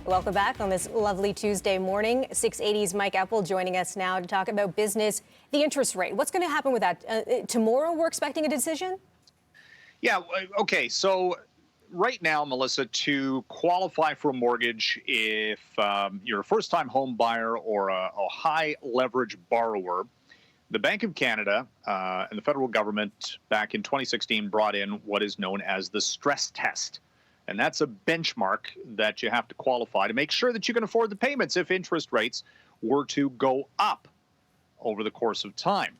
Welcome back on this lovely Tuesday morning. 680's Mike Apple joining us now to talk about business, the interest rate. What's going to happen with that? Tomorrow we're expecting a decision? Yeah, okay. So right now, Melissa, to qualify for a mortgage, if you're a first-time home buyer or a high leverage borrower, the Bank of Canada and the federal government back in 2016 brought in what is known as the stress test. And that's a benchmark that you have to qualify to make sure that you can afford the payments if interest rates were to go up over the course of time.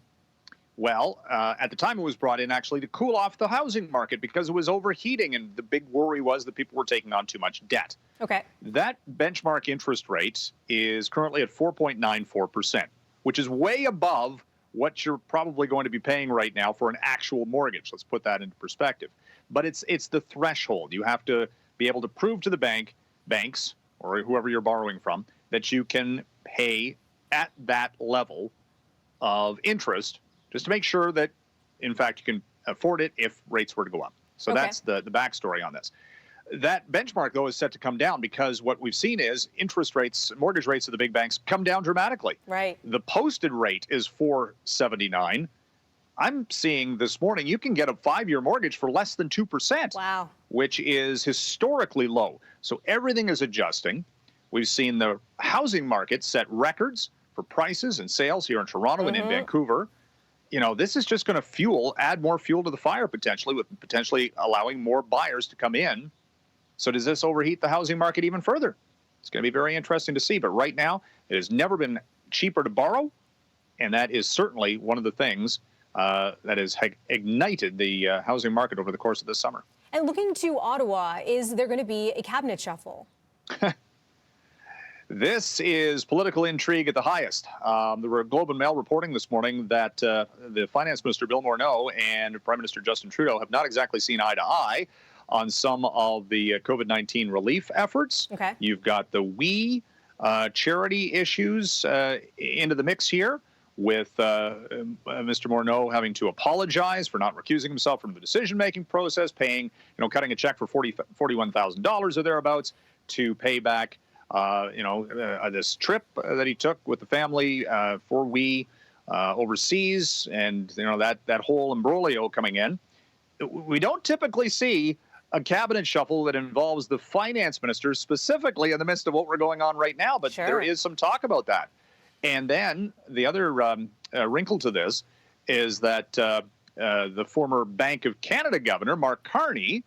Well, at the time it was brought in actually to cool off the housing market because it was overheating, and the big worry was that people were taking on too much debt. Okay. That benchmark interest rate is currently at 4.94%, which is way above what you're probably going to be paying right now for an actual mortgage. Let's put that into perspective. But it's the threshold. You have to be able to prove to the banks, or whoever you're borrowing from, that you can pay at that level of interest just to make sure that, in fact, you can afford it if rates were to go up. So that's the backstory on this. That benchmark, though, is set to come down because what we've seen is interest rates, mortgage rates of the big banks come down dramatically. Right. The posted rate is 4.79. I'm seeing this morning you can get a 5-year mortgage for less than 2%. Wow. Which is historically low. So everything is adjusting. We've seen the housing market set records for prices and sales here in Toronto and in Vancouver. You know, this is just going to add more fuel to the fire potentially, with potentially allowing more buyers to come in. So does this overheat the housing market even further? It's going to be very interesting to see. But right now, it has never been cheaper to borrow. And that is certainly one of the things that has ignited the housing market over the course of this summer. And looking to Ottawa, is there going to be a cabinet shuffle? This is political intrigue at the highest. The Globe and Mail reporting this morning that the Finance Minister, Bill Morneau, and Prime Minister Justin Trudeau have not exactly seen eye to eye on some of the COVID-19 relief efforts. Okay. You've got the charity issues into the mix here, with Mr. Morneau having to apologize for not recusing himself from the decision-making process, cutting a check for $41,000 or thereabouts to pay back, this trip that he took with the family for overseas, and that whole imbroglio coming in. We don't typically see a cabinet shuffle that involves the finance minister specifically in the midst of what we're going on right now, but there is some talk about that. And then the other wrinkle to this is that the former Bank of Canada governor, Mark Carney,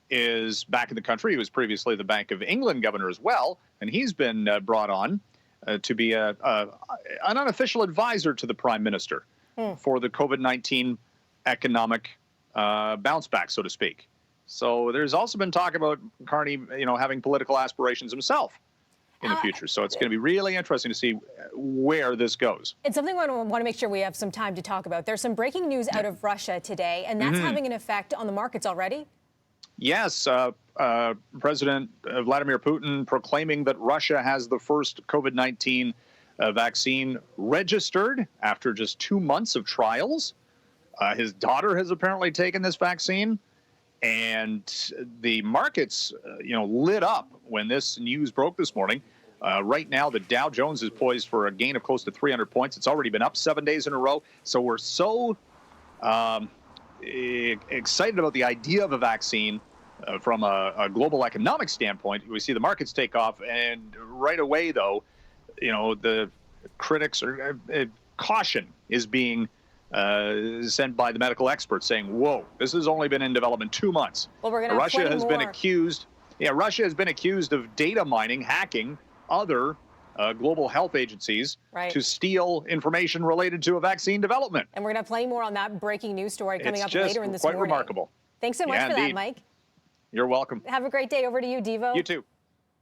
is back in the country. He was previously the Bank of England governor as well, and he's been brought on to be an unofficial advisor to the Prime Minister for the COVID-19 economic bounce back, so to speak. So there's also been talk about Carney, having political aspirations himself in the future. So it's going to be really interesting to see where this goes. It's something I want to make sure we have some time to talk about. There's some breaking news out of Russia today, and that's having an effect on the markets already. Yes. President Vladimir Putin proclaiming that Russia has the first COVID-19 vaccine registered after just 2 months of trials. His daughter has apparently taken this vaccine. And the markets, lit up when this news broke this morning. Right now, the Dow Jones is poised for a gain of close to 300 points. It's already been up 7 days in a row. So we're so excited about the idea of a vaccine from a global economic standpoint. We see the markets take off. And right away, though, the critics are caution is being sent by the medical experts saying, whoa, this has only been in development 2 months. Well, we're gonna Russia has been accused. Yeah, Russia has been accused of data mining, hacking other global health agencies to steal information related to a vaccine development. And we're going to have plenty more on that breaking news story coming up later in this morning. morning. Quite remarkable. Thanks so much for that, Mike. You're welcome. Have a great day. Over to you, Devo. You too.